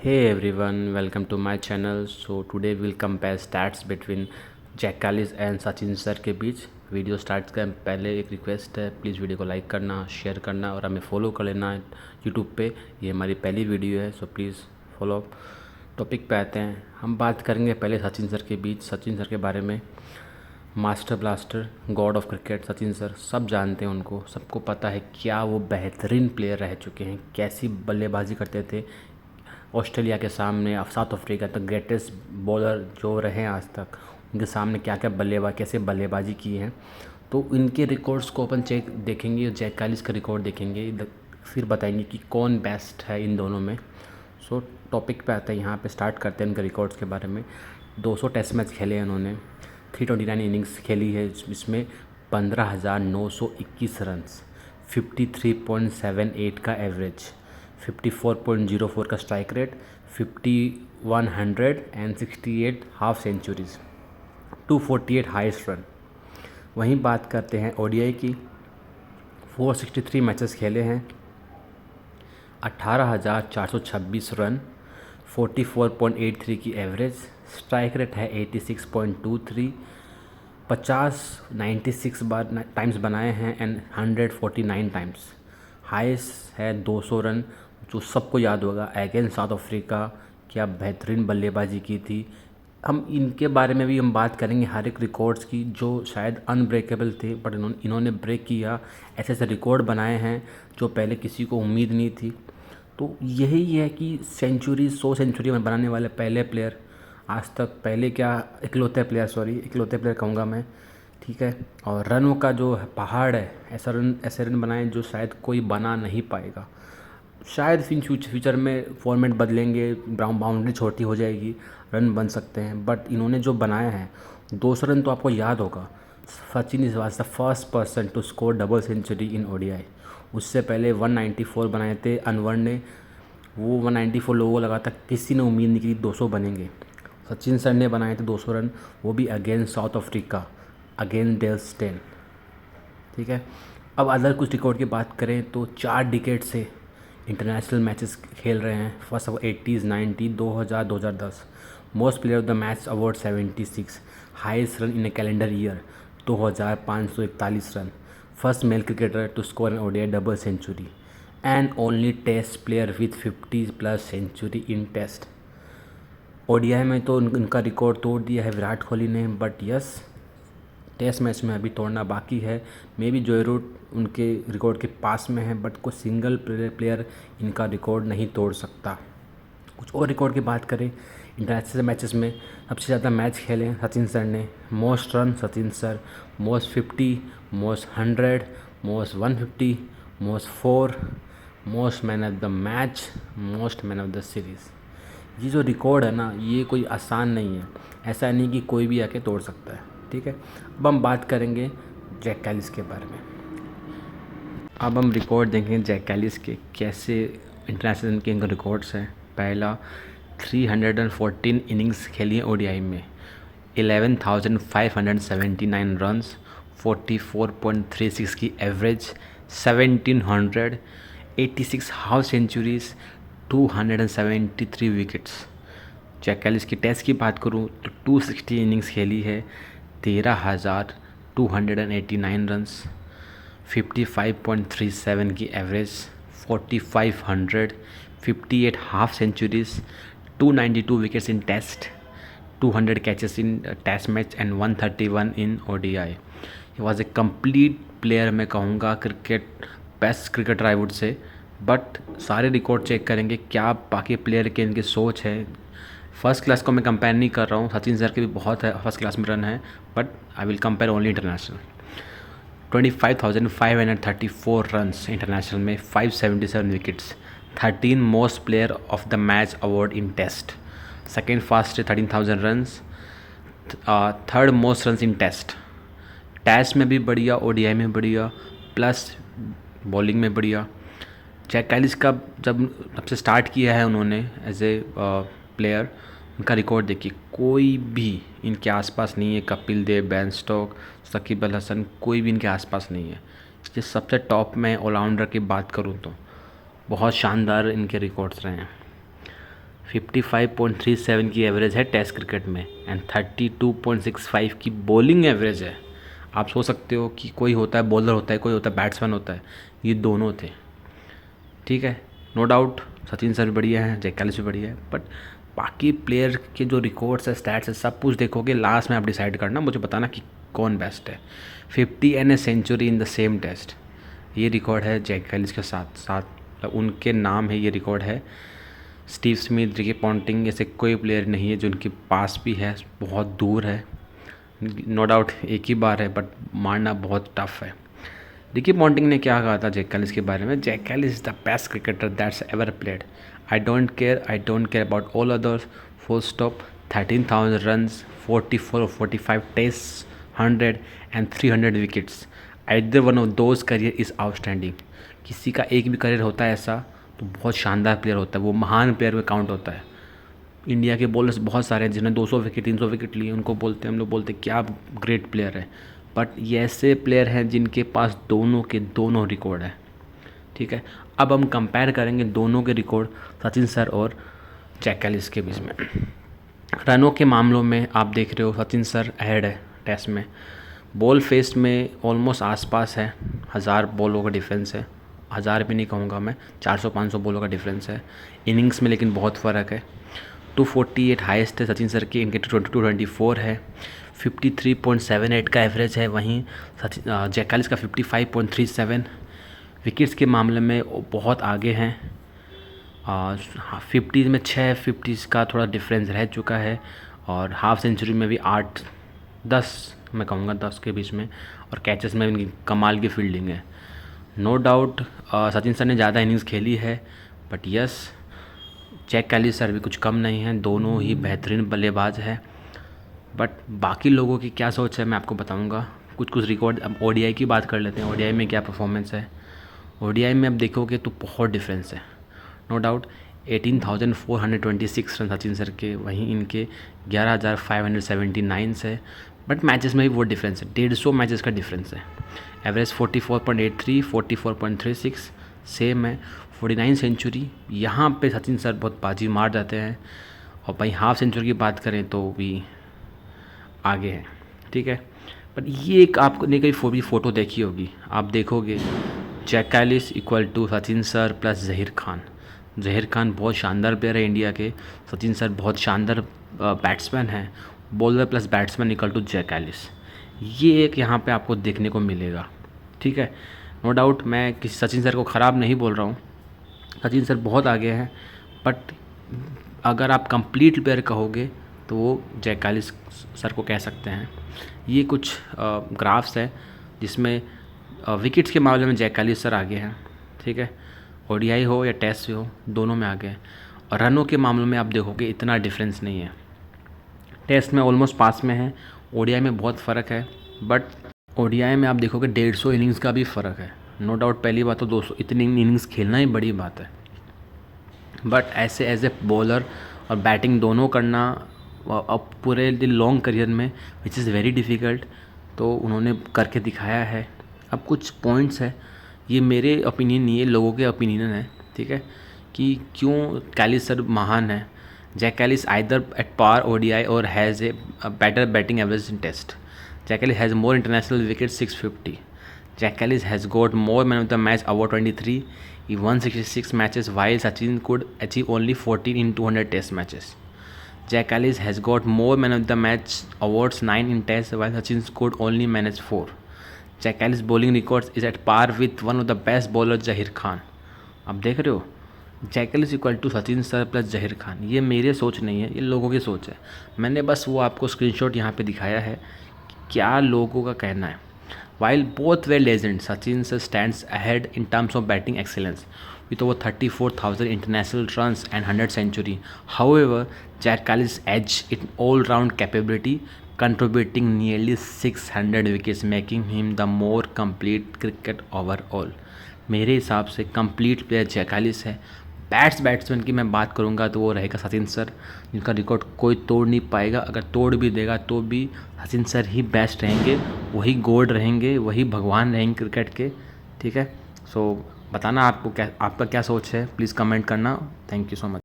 Hey everyone, welcome to my channel. So today we'll compare stats between Jack Kallis and Sachin sir के बीच। Video start करने पहले एक request है, please video को लाइक करना, शेयर करना और हमें फॉलो कर लेना यूट्यूब पे। ये हमारी पहली वीडियो है, सो प्लीज़ फॉलो। टॉपिक पे आते हैं। हम बात करेंगे पहले सचिन सर के बीच, सचिन सर के बारे में। Master blaster, God of cricket Sachin sir, सब जानते हैं उनको, सबको पता है क्या वो बेहतरीन प्लेयर रह चुके हैं, कैसी बल्लेबाजी करते थे ऑस्ट्रेलिया के सामने, साउथ अफ्रीका तक ग्रेटेस्ट बॉलर जो रहे आज तक, उनके सामने क्या क्या कैसे बल्लेबाजी की है। तो इनके रिकॉर्ड्स को अपन चेक देखेंगे, जैक कालिस का रिकॉर्ड देखेंगे, फिर बताएंगे कि कौन बेस्ट है इन दोनों में। सो टॉपिक पे आते हैं, यहाँ पे स्टार्ट करते हैं इनके रिकॉर्ड्स के बारे में। 200 टेस्ट मैच खेले हैं उन्होंने, 329 इनिंग्स खेली है, इसमें 15,921 रन्स, 53.78 का एवरेज, 54.04 का strike rate, 5168 half centuries, 248 highest run. वहीं बात करते हैं ओडीआई की। 463 मैचेस खेले हैं, 18,426 रन, 44.83 की एवरेज, स्ट्राइक रेट है 86.23, 96 बार टाइम्स बनाए हैं एंड 149 टाइम्स। हाईएस्ट है 200 रन, जो सबको याद होगा अगेंस्ट साउथ अफ्रीका, क्या बेहतरीन बल्लेबाजी की थी। हम इनके बारे में भी हम बात करेंगे, हर एक रिकॉर्ड्स की जो शायद अनब्रेकेबल थे, बट इन्होंने ब्रेक किया, ऐसे ऐसे रिकॉर्ड बनाए हैं जो पहले किसी को उम्मीद नहीं थी। तो यही है कि 100 सेंचुरी में बनाने वाले पहले प्लेयर आज तक, पहले क्या इकलौते प्लेयर कहूँगा मैं, ठीक है। और रनों का जो पहाड़ है, ऐसे रन बनाए जो शायद कोई बना नहीं पाएगा। शायद फिर फ्यूचर में फॉर्मेट बदलेंगे, बाउंड्री छोटी हो जाएगी, रन बन सकते हैं, बट इन्होंने जो बनाया है 200 रन, तो आपको याद होगा Sachin is was the first person to score double century in ODI. उससे पहले 194 बनाए थे अनवर ने, वो 194 लोगों को लगा था, किसी ने उम्मीद नहीं की 200 बनेंगे। सचिन सर ने बनाए थे 200 रन, वो भी against south Africa, against Dale Steyn, ठीक है। अब अदर कुछ रिकॉर्ड की बात करें तो 4 डिकेड से इंटरनेशनल मैचेस खेल रहे हैं। First of 80s 90, 2000, 2010। Most player of the match award 76, highest run in a calendar year 2541 run, first male cricketer to score an ODI double century and only test player with 50+ century in test. ODI में तो उनका record तोड़ दिया है विराट कोहली ने, but yes, test match में अभी तोड़ना बाकी है। मे बी जोय रूट उनके रिकॉर्ड के पास में है, बट कोई सिंगल प्लेयर इनका रिकॉर्ड नहीं तोड़ सकता। कुछ और रिकॉर्ड की बात करें, इंटरनेशनल मैचेस में सबसे ज़्यादा मैच खेले सचिन सर ने। Most run Sachin sir, most 50, most 100, most 150, most 4, most man of the match, most man of the series. ये जो रिकॉर्ड है ना, ये कोई आसान नहीं है, ऐसा नहीं कि कोई भी आके तोड़ सकता है, ठीक है। अब हम बात करेंगे जैक कालिस के बारे में। अब हम रिकॉर्ड देखेंगे जैक कालिस के, कैसे इंटरनेशनल के इनके रिकॉर्ड्स हैं। पहला, 314 इनिंग्स खेली हैं ओडीआई में, 11,579 रन्स, 44.36 की average, 1786 half centuries, 273 wickets. Jack Kallis की टेस्ट की बात करूँ तो 260 इनिंग्स खेली है, 13,289 रन्स, 55.37 की average, 4500, 58 half centuries, 292 wickets in test, 200 catches in test match and 131 in ODI. He was a complete player, मैं कहूँगा cricket best cricketer I would say. But सारे रिकॉर्ड चेक करेंगे क्या बाकी प्लेयर के इनकी सोच है। फर्स्ट क्लास को मैं कंपेयर नहीं कर रहा हूँ, सचिन सर के भी बहुत है फर्स्ट क्लास में रन है, but I will compare only international. 25,534 runs international में, 577 wickets, 13 most player of the match award in test. Second fast 13,000 runs, third most runs in test. Test में भी बढ़िया, ओडीआई में बढ़िया, प्लस बॉलिंग में बढ़िया। जैक कालिस का जब से स्टार्ट किया है उन्होंने एज ए प्लेयर, उनका रिकॉर्ड देखिए, कोई भी इनके आसपास नहीं है। कपिल देव, बेन स्टोक, शकीब अल हसन, कोई भी इनके आसपास नहीं है। ये सबसे टॉप में ऑलराउंडर की बात करूँ तो बहुत शानदार इनके रिकॉर्ड्स रहे हैं। 55.37 की एवरेज है टेस्ट क्रिकेट में एंड 32.65 की बॉलिंग एवरेज है। आप सोच सकते हो कि कोई होता है बॉलर होता है, कोई होता है बैट्समैन होता है, ये दोनों थे। ठीक है, नो डाउट सचिन सर भी बढ़िया हैं, जैक कैलिस भी बढ़िया है, बट बाकी प्लेयर के जो रिकॉर्ड्स है, स्टैट्स है, सब कुछ देखोगे, लास्ट में आप डिसाइड करना, मुझे बताना कि कौन बेस्ट है। 50 and a century in the same test, ये रिकॉर्ड है जैक कैलिस के साथ साथ, उनके नाम है ये रिकॉर्ड है। स्टीव स्मिथ, रिकी पॉन्टिंग ऐसे कोई प्लेयर नहीं है जो उनके पास भी है, बहुत दूर है। नो डाउट एक ही बार है, बट मारना बहुत टफ है। रिकी पॉन्टिंग ने क्या कहा था जैक कैलिस के बारे में? Jack Kallis is the best cricketer that's ever played. I don't care about all others, full stop. 13,000 runs, 44 और 45 test, 100 and 300 wickets. Either one of those career is outstanding. किसी का एक भी करियर होता है ऐसा तो बहुत शानदार प्लेयर होता है, वो महान प्लेयर में काउंट होता है। इंडिया के बॉलर्स बहुत सारे हैं जिन्होंने 200 विकेट 300 विकेट लिए, उनको बोलते हैं, हम लोग बोलते हैं क्या ग्रेट प्लेयर है, बट ये ऐसे प्लेयर हैं जिनके पास दोनों के दोनों रिकॉर्ड है। ठीक है, अब हम कंपेयर करेंगे दोनों के रिकॉर्ड, सचिन सर और जैक कैलिस के बीच में। रनों के मामलों में आप देख रहे हो सचिन सर अहेड है टेस्ट में, बॉल फेस में ऑलमोस्ट आसपास है, 1000 बॉलों का डिफरेंस है, 1000 भी नहीं कहूँगा मैं, 400-500 बॉलों का डिफरेंस है। इनिंग्स में लेकिन बहुत फ़र्क है। 248 हाईएस्ट है सचिन सर की, इनके 224 है। 53.78 का एवरेज है, वहीं जैक कैलिस का 55.37। विकेट्स के मामले में बहुत आगे हैं, 50 में 6 50 का थोड़ा डिफरेंस रह चुका है, और हाफ सेंचुरी में भी 8-10 मैं कहूँगा 10 के बीच में, और कैचेस में इनकी कमाल की फील्डिंग है। नो डाउट सचिन सर ने ज़्यादा इनिंग्स खेली है, but yes Jack Kallis sir भी कुछ कम नहीं है, दोनों ही बेहतरीन बल्लेबाज है। बट बाकी लोगों की क्या सोच है मैं आपको बताऊंगा, कुछ रिकॉर्ड। अब ओडीआई की बात कर लेते हैं, ओडीआई में क्या परफॉर्मेंस है। ओडीआई में अब देखोगे तो बहुत डिफरेंस है, no doubt. 18,426 run Sachin sir के, वहीं इनके 11,579 है, बट मैचेस में भी वो डिफरेंस है, 150 मैचेस का डिफरेंस है। एवरेज 44.83, 44.36 सेम है। 49 सेंचुरी, यहाँ पे सचिन सर बहुत बाजी मार जाते हैं, और भाई हाफ सेंचुरी की बात करें तो भी आगे है। ठीक है, बट ये एक आपने कहीं फ़ोटो देखी होगी, आप देखोगे Jack Kallis equal to Sachin sir plus Zaheer Khan. Zaheer Khan बहुत शानदार प्लेयर है इंडिया के, सचिन सर बहुत शानदार बैट्समैन है। Bowler plus batsman equal to Jack Kallis, ये एक यहाँ पे आपको देखने को मिलेगा। ठीक है, नो डाउट मैं किसी सचिन सर को ख़राब नहीं बोल रहा हूँ, सचिन सर बहुत आगे हैं, बट अगर आप कंप्लीट प्लेयर कहोगे तो वो जैक कैलिस सर को कह सकते हैं। ये कुछ ग्राफ्स है जिसमें विकेट्स के मामले में जैक कैलिस सर आगे हैं। ठीक है, ओडीआई हो या टेस्ट हो, दोनों में आगे हैं। और रनों के मामलों में आप देखोगे इतना डिफरेंस नहीं है, टेस्ट में ऑलमोस्ट पास में है, ओडीआई में बहुत फ़र्क है, बट ओडीआई में आप देखोगे 150 इनिंग्स का भी फ़र्क है। नो डाउट पहली बात तो 200 इतनी इनिंग्स खेलना ही बड़ी बात है, बट ऐसे एज ए बॉलर और बैटिंग दोनों करना अब पूरे लॉन्ग करियर में विच इज़ वेरी डिफ़िकल्ट, तो उन्होंने करके दिखाया है। अब कुछ पॉइंट्स है, ये मेरे ओपिनियन नहीं है, लोगों के ओपिनियन है। ठीक है, कि क्यों कैलिस सर महान है। Jack Kallis either at par ODI और has a better batting average in test. Jack Ellis has more international wickets, 650. Jack Ellis has got more man of the match award, 23. He won 66 matches while Sachin could achieve only 14 in 200 test matches. Jack Ellis has got more man of the match awards, 9 in test while Sachin could only manage 4. Jack Ellis bowling records is at par with one of the best bowlers, Zahir Khan. अब देख रहे हो, Jack Kallis equal to Sachin sir plus Zaheer Khan. ये मेरे सोच नहीं है, ये लोगों की सोच है। मैंने बस वो आपको स्क्रीनशॉट यहाँ पे दिखाया है, क्या लोगों का कहना है। While both way legend, Sachin sir stands ahead in terms of batting excellence with over 34,000 international runs and 100 century. However, Jack Kelly's edge in all-round capability, contributing nearly 600 wickets, making him the more complete cricket overall. मेरे हिसाब से complete player Jack Kallis है। Batsman की मैं बात करूंगा तो वो रहेगा सचिन सर, जिनका रिकॉर्ड कोई तोड़ नहीं पाएगा। अगर तोड़ भी देगा तो भी सचिन सर ही बेस्ट रहेंगे, वही गॉड रहेंगे, वही भगवान रहेंगे क्रिकेट के। ठीक है, सो बताना आपको क्या, आपका क्या सोच है, प्लीज़ कमेंट करना। Thank you so much.